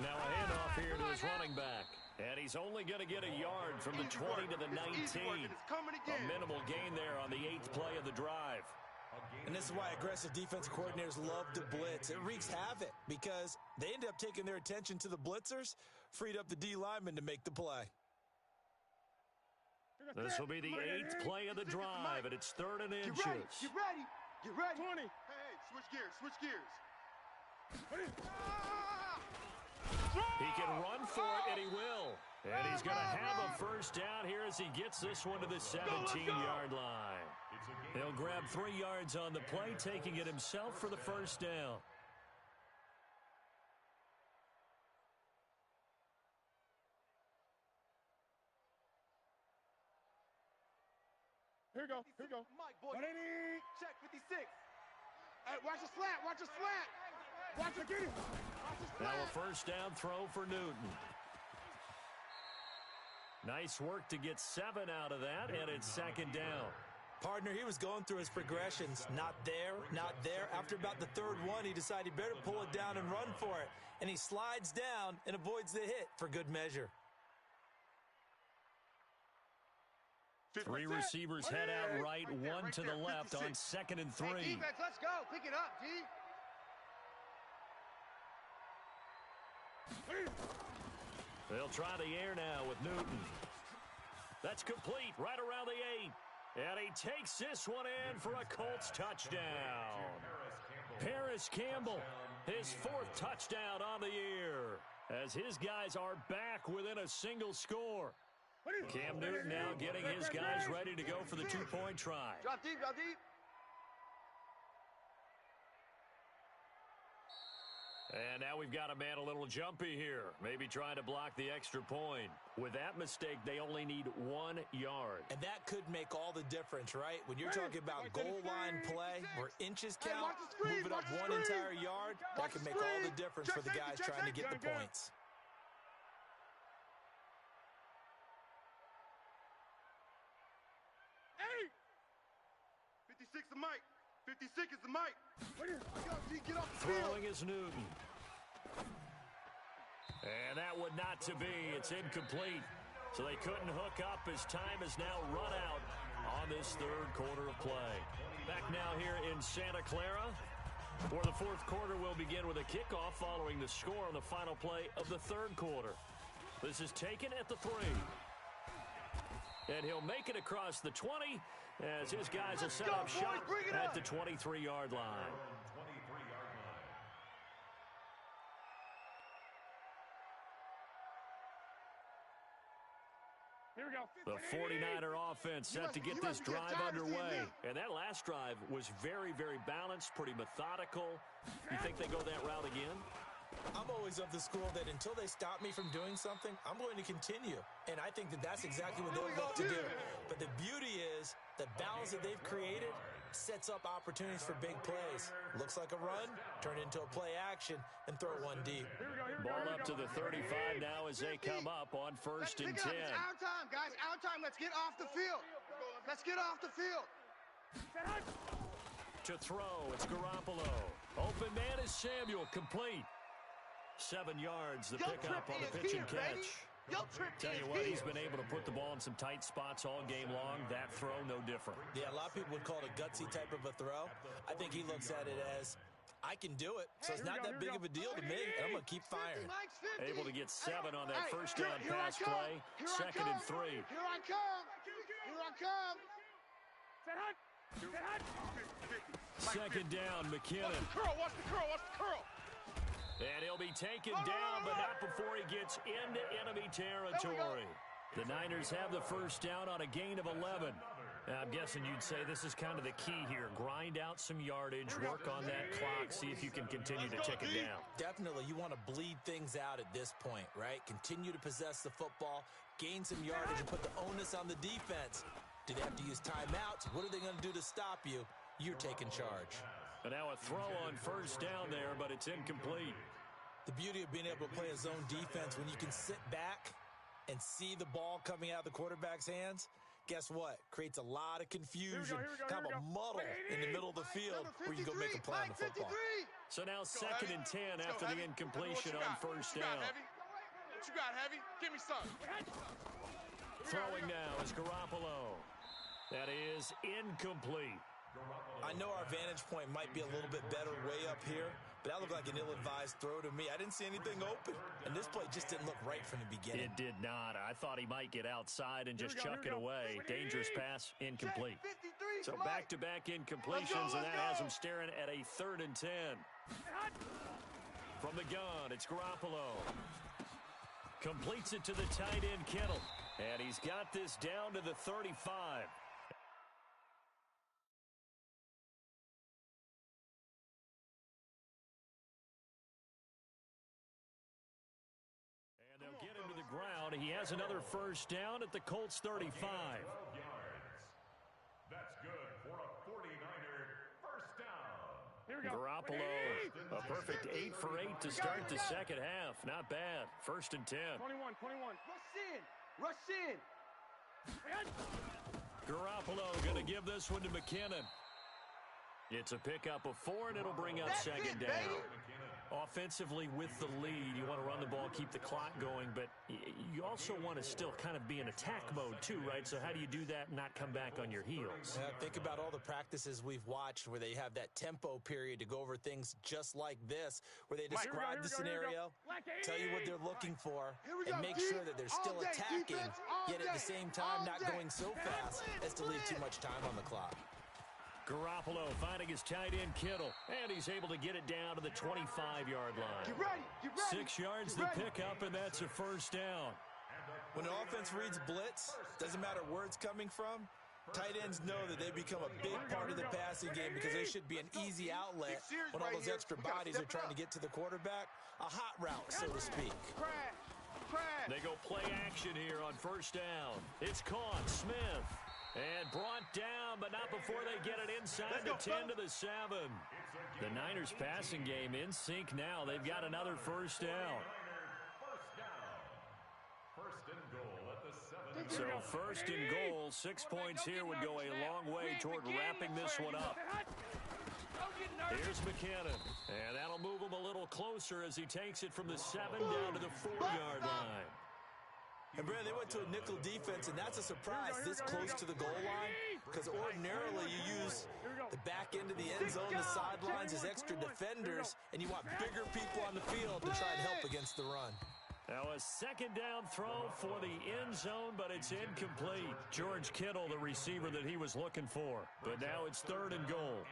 Now a handoff here to his running back. And he's only going to get a yard from the 20 to the 19. A minimal gain there on the 8th play of the drive. And this is why aggressive defensive coordinators love to blitz. It wreaks havoc because they end up taking their attention to the blitzers, freed up the D lineman to make the play. This will be the 8th play of the drive, and it's 3rd and inches. Get ready. Get ready. 20. Hey, switch gears. Switch gears. He can run for it, and he will. And he's going to have a first down here as he gets this one to the 17-yard line. He'll grab 3 yards on the play, taking it himself for the first down. Here we go. Here we go. Mike, boy. Check 56. Hey, watch the slat. Watch the slat. Watch it. Get it. Watch the slat. Now a first down throw for Newton. Nice work to get 7 out of that, and it's 2nd down. Partner, he was going through his progressions. Not there, not there. After about the 3rd one, he decided he better pull it down and run for it. And he slides down and avoids the hit for good measure. 3 receivers head out right, 1 to the left on 2nd and 3. Hey, defense, let's go. Pick it up, D. They'll try the air now with Newton. That's complete right around the 8. And he takes this one in for a Colts touchdown. Paris Campbell, his 4th touchdown on the year, as his guys are back within a single score. Cam Newton now getting his guys ready to go for the 2-point try. Drop deep, drop deep. And now we've got a man a little jumpy here, maybe trying to block the extra point. With that mistake, they only need 1 yard. And that could make all the difference, right? When you're talking about goal line play where inches count, move it up 1 entire yard, that can make all the difference for the guys trying to get the points. Hey! 56 is Mike. 56 is the Mike. Get off the field. Throwing is Newton. And that would not to be. It's incomplete. So they couldn't hook up as time has now run out on this 3rd quarter of play. Back now here in Santa Clara, where the 4th quarter will begin with a kickoff following the score on the final play of the 3rd quarter. This is taken at the 3. And he'll make it across the 20 as his guys will set up shop at the 23-yard line. Here we go. The 49er offense set to get this drive underway. And that last drive was very, very balanced, pretty methodical. You think they go that route again? I'm always of the school that until they stop me from doing something, I'm going to continue. And I think that that's exactly what they'll look to do. But the beauty is the balance that they've created sets up opportunities for big plays. Looks like a run, turn it into a play action, and throw one deep. Ball up to the 35 now as they come up on 1st and 10. It's our time, guys. Our time. Let's get off the field. Let's get off the field. To throw, it's Garoppolo. Open man is Samuel, complete. 7 yards, the pickup on the pitch and catch. Tell you what, he's been able to put the ball in some tight spots all game long. That throw, no different. Yeah, a lot of people would call it a gutsy type of a throw. I think he looks at it as, I can do it, so it's not that big of a deal to me, and I'm going to keep firing. Able to get 7 on that first down pass play. 2nd and 3. Here I come. Here I come. Second down, McKinnon. Watch the curl. Watch the curl. And he'll be taken down, but not before he gets into enemy territory. The Niners have the first down on a gain of 11. I'm guessing you'd say this is kind of the key here. Grind out some yardage, work on that clock, see if you can continue to tick it down. Definitely, you want to bleed things out at this point, right? Continue to possess the football, gain some yardage, and put the onus on the defense Do they have to use timeouts? What are they going to do to stop you? You're taking charge. And now a throw on first down there, but it's incomplete. The beauty of being able to play a zone defense when you can sit back and see the ball coming out of the quarterback's hands, guess what? Creates a lot of confusion, kind of a muddle in the middle of the field where you go make a play on the football. So now 2nd and 10 after the incompletion on first down. What you got, Heavy? Give me some. Throwing now is Garoppolo. That is incomplete. I know our vantage point might be a little bit better way up here, but that looked like an ill-advised throw to me. I didn't see anything open, and this play just didn't look right from the beginning. It did not. I thought he might get outside and just chuck it away. Dangerous pass, incomplete. So back-to-back incompletions, and that has him staring at a 3rd and 10. From the gun, it's Garoppolo. Completes it to the tight end, Kittle. And he's got this down to the 35. And they'll get him to the ground. He has another first down at the Colts 35. 12 yards. That's good for a 49er first down. Garoppolo, a perfect 8 for 8 to start the second half. Not bad. 1st and 10. 21. Rush in. Garoppolo going to give this one to McKinnon. It's a pickup of 4, and it'll bring up 2nd down. Offensively with the lead, you want to run the ball, keep the clock going, but you also want to still kind of be in attack mode too, right? So how do you do that and not come back on your heels? Think about all the practices we've watched where they have that tempo period to go over things just like this, where they describe the scenario, tell you what they're looking for, and make sure that they're still attacking, yet at the same time not going so fast as to leave too much time on the clock. Garoppolo finding his tight end Kittle, and he's able to get it down to the 25-yard line. Get ready. 6 yards the pickup, and that's a first down. When the offense reads blitz, doesn't matter where it's coming from, tight ends know that they become a big part of the passing game because they should be an easy outlet when all those extra bodies are trying to get to the quarterback. A hot route, so to speak. They go play action here on first down. It's caught. Smith. And brought down, but not before they get it inside the 10 to the 7. The Niners passing game in sync now. They've got another first down. So 1st and goal, 6 points here would go a long way toward wrapping this one up. Here's McKinnon, and that'll move him a little closer as he takes it from the 7 down to the 4-yard line. And, Brad, they went to a nickel defense, and that's a surprise this close to the goal line because ordinarily you use the back end of the end zone, the sidelines as extra defenders, and you want bigger people on the field to try and help against the run. Now a 2nd down throw for the end zone, but it's incomplete. George Kittle, the receiver that he was looking for. But now it's 3rd and goal.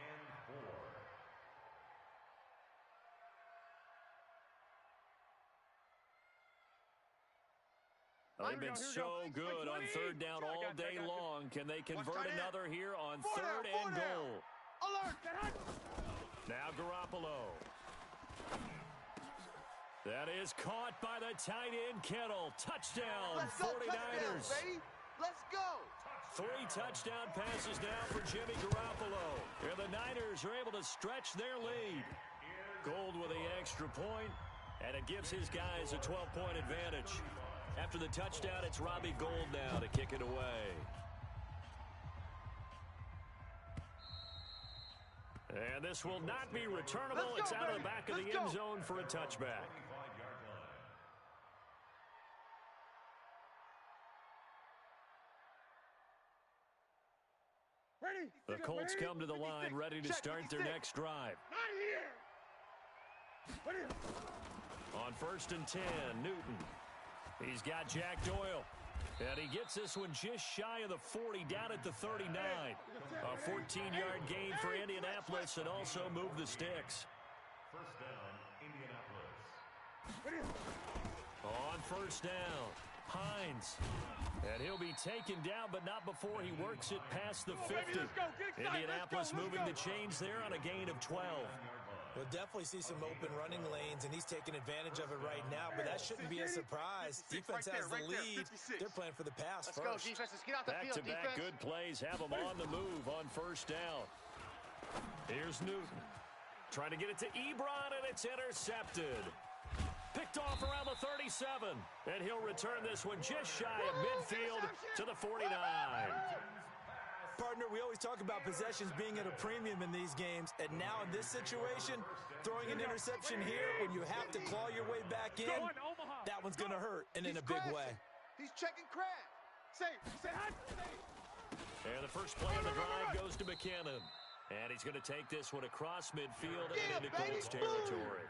They've been so good on 3rd down all day long. Can they convert another here on 3rd and goal? Now Garoppolo. That is caught by the tight end Kittle. Touchdown, 49ers. Let's go. 3 touchdown passes now for Jimmy Garoppolo. And the Niners are able to stretch their lead. Gold with the extra point, and it gives his guys a 12-point advantage. After the touchdown, it's Robbie Gould now to kick it away. And this will not be returnable. It's out of the back of the end zone for a touchback. The Colts come to the line, ready to start their next drive. On 1st and 10, Newton. He's got Jack Doyle. And he gets this one just shy of the 40, down at the 39. A 14-yard gain for Indianapolis, and also move the sticks. First down, Indianapolis. On 1st down, Hines. And he'll be taken down, but not before he works it past the 50. Indianapolis moving the chains there on a gain of 12. We'll definitely see some open running lanes, and he's taking advantage of it right now, but that shouldn't be a surprise. Defense has the lead. They're playing for the pass first. Let's go, defense. Let's get out the field, Back-to-back defense. good plays have them on the move on first down. Here's Newton. Trying to get it to Ebron, and it's intercepted. Picked off around the 37, and he'll return this one just shy of midfield to the 49. Partner, we always talk about possessions being at a premium in these games, and now in this situation, throwing an interception here when you have to claw your way back in, that one's going to hurt, and in a big way. He's checking crash. Safe. And the first play of the drive goes to McKinnon. And he's going to take this one across midfield and into Colts territory.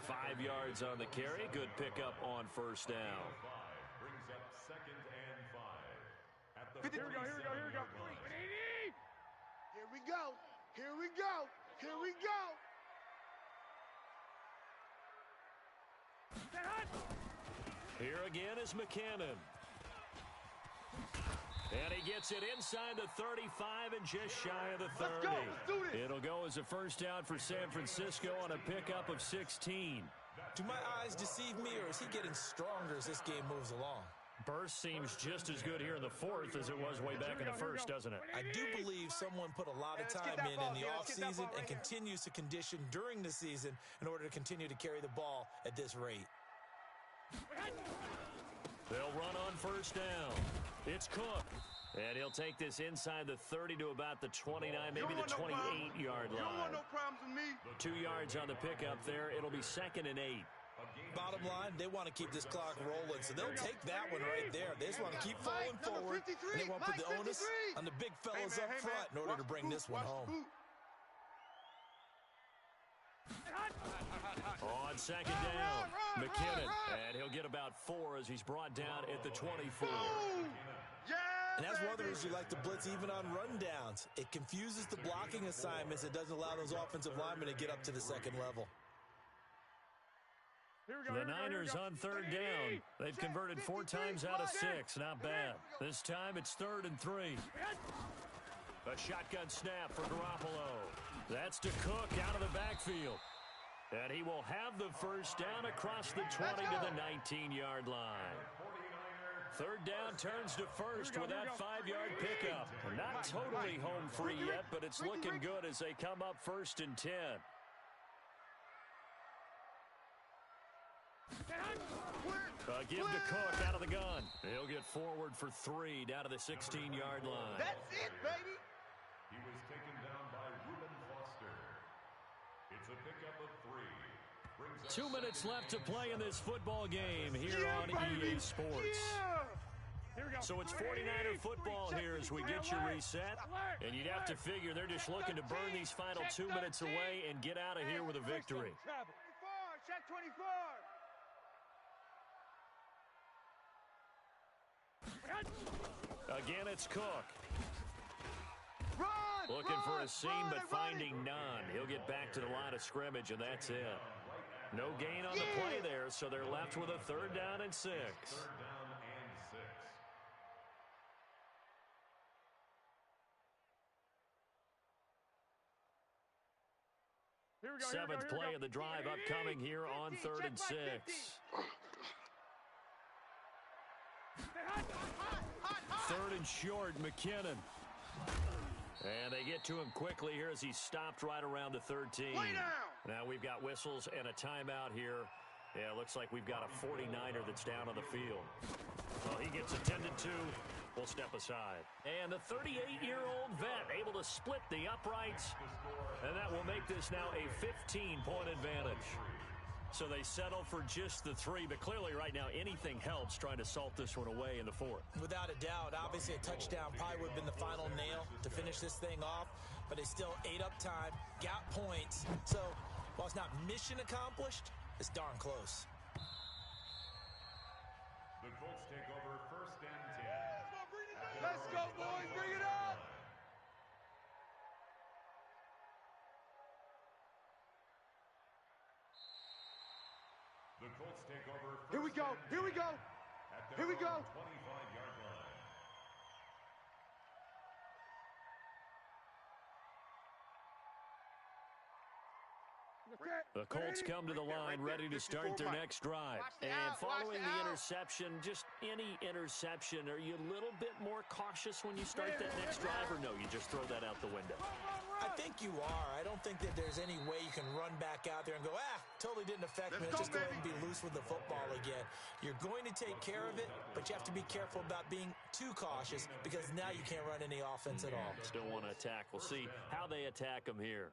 5 yards on the carry. Good pickup on first down. Brings up 2nd and 5. At the Here we go. Here we go. Here again is McKinnon. And he gets it inside the 35 and just shy of the 30. Let's go. Let's do this. It'll go as a first down for San Francisco on a pickup of 16. Do my eyes deceive me, or is he getting stronger as this game moves along? Burst seems just as good here in the fourth as it was way back in the first, doesn't it? I do believe someone put a lot of time in the offseason and continues to condition during the season in order to continue to carry the ball at this rate. They'll run on first down. It's Cook. And he'll take this inside the 30 to about the 29, maybe the 28-yard line. You don't want no problems with me. 2 yards on the pickup there. It'll be 2nd and 8. Bottom line, they want to keep this clock rolling, so they'll take that one right there. They just want to keep falling forward, and they want to put the onus on the big fellas up front in order to bring this one home. On 2nd down, McKinnon, and he'll get about 4 as he's brought down at the 24. And as one of the reasons you like to blitz even on rundowns, it confuses the blocking assignments. It doesn't allow those offensive linemen to get up to the second level. The Niners on 3rd down. They've converted 4 times out of 6. Not bad. This time it's 3rd and 3. A shotgun snap for Garoppolo. That's to Cook out of the backfield. And he will have the first down across the 20 to the 19-yard line. 3rd down turns to first with that 5-yard pickup. Not totally home free yet, but it's looking good as they come up 1st and 10. Give to Cook out of the gun. He'll get forward for 3 down to the 16-yard line. That's it, baby. He was taken down by Reuben Foster. It's a pickup of 3. 2 minutes left to play in this football game here on EA Sports. So it's 49er football here as we get you reset. And you'd have to figure they're just looking to burn these final 2 minutes away and get out of here with a victory. Check 24. Again, it's Cook. Run! Looking for a seam, but finding none. He'll get back to the line of scrimmage, and that's it. No gain on the play there, so they're left with a 3rd down and 6. 3rd down and 6. 7th play of the drive upcoming here on 3rd and 6. 3rd and short, McKinnon. And they get to him quickly here as he's stopped right around the 13. Now we've got whistles and a timeout here. Yeah, it looks like we've got a 49er that's down on the field. Well, he gets attended to. We'll step aside. And the 38-year-old vet able to split the uprights. And that will make this now a 15-point advantage. So they settle for just the 3, but clearly right now anything helps trying to salt this one away in the 4th. Without a doubt, obviously a touchdown probably would have been the final nail to finish this thing off, but they still ate up time, got points. So while it's not mission accomplished, it's darn close. The Colts take over 1st and 10. Let's go, boys. Bring it up. The Colts take over. Here we go. Here we go. Here we go. 25-yard line. The Colts come to the line ready to start their next drive. And following the interception, just any interception, are you a little bit more cautious when you start that next drive, or no, you just throw that out the window? I think you are. I don't think that there's any way you can run back out there and go, totally didn't affect me. Just go ahead and be loose with the football again. You're going to take care of it, but you have to be careful about being too cautious because now you can't run any offense at all. Still want to attack. We'll see how they attack them here.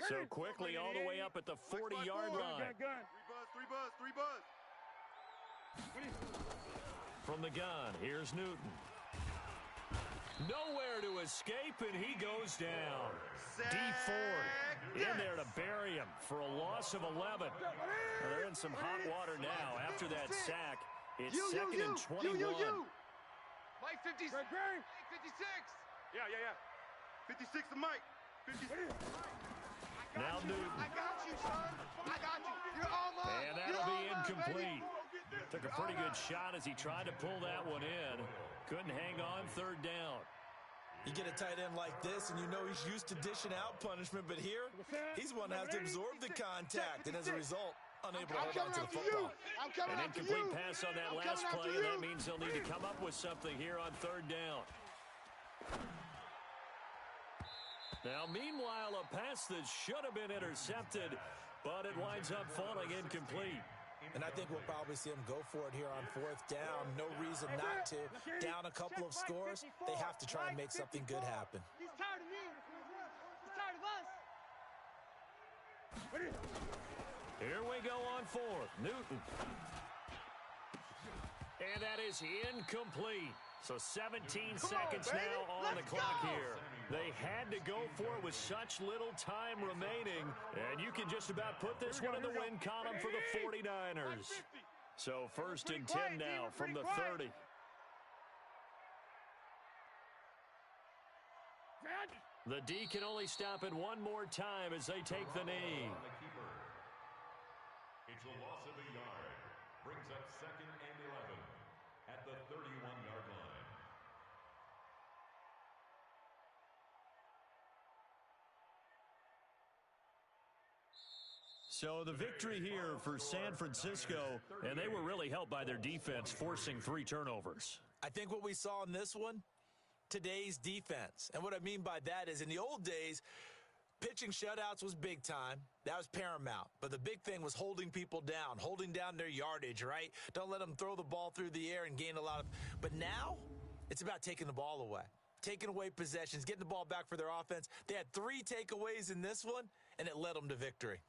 So quickly all the way up at the 40-yard line. Three buzz. From the gun, here's Newton. Nowhere to escape, and he goes down. D Ford in there to bury him for a loss of 11. They're in some hot water now after that sack. It's second and 21. Mike 56. Mike 56. Yeah. 56 to Mike. 56. Now Newton. I got you, son. I got you. You're all mine. And that'll be incomplete. Took a pretty good shot as he tried to pull that one in. Couldn't hang on third down. You get a tight end like this, and you know he's used to dishing out punishment, but here, he's one that has to absorb the contact, and as a result, unable to hold on to the football. An incomplete pass on that last play, and that means they'll need to come up with something here on third down. Now, meanwhile, a pass that should have been intercepted, but it winds up falling incomplete. And I think we'll probably see them go for it here on fourth down. No reason not to. Down a couple of scores, they have to try and make something good happen. He's tired of me. He's tired of us. Here we go on fourth. Newton. And that is incomplete. So 17 seconds now on the clock here. They had to go for it with such little time remaining. And you can just about put this one in the win column for the 49ers. So first and 10 now from the 30. The D can only stop it one more time as they take the knee. It's a loss of a yard. Brings up second and 11 at the 31-yard line. So the victory here for San Francisco, and they were really helped by their defense forcing 3 turnovers. I think what we saw in this one, today's defense. And what I mean by that is in the old days, pitching shutouts was big time. That was paramount. But the big thing was holding people down, holding down their yardage, right? Don't let them throw the ball through the air and gain a lot of. But now it's about taking the ball away, taking away possessions, getting the ball back for their offense. They had 3 takeaways in this one, and it led them to victory.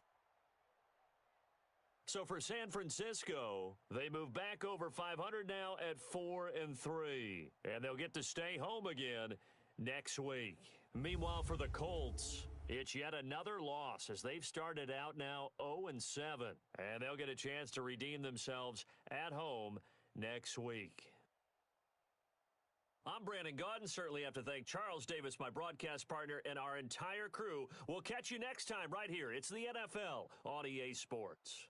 So for San Francisco, they move back over 500 now at 4-3. And they'll get to stay home again next week. Meanwhile, for the Colts, it's yet another loss as they've started out now 0-7. And they'll get a chance to redeem themselves at home next week. I'm Brandon Gaudin. Certainly have to thank Charles Davis, my broadcast partner, and our entire crew. We'll catch you next time right here. It's the NFL on EA Sports.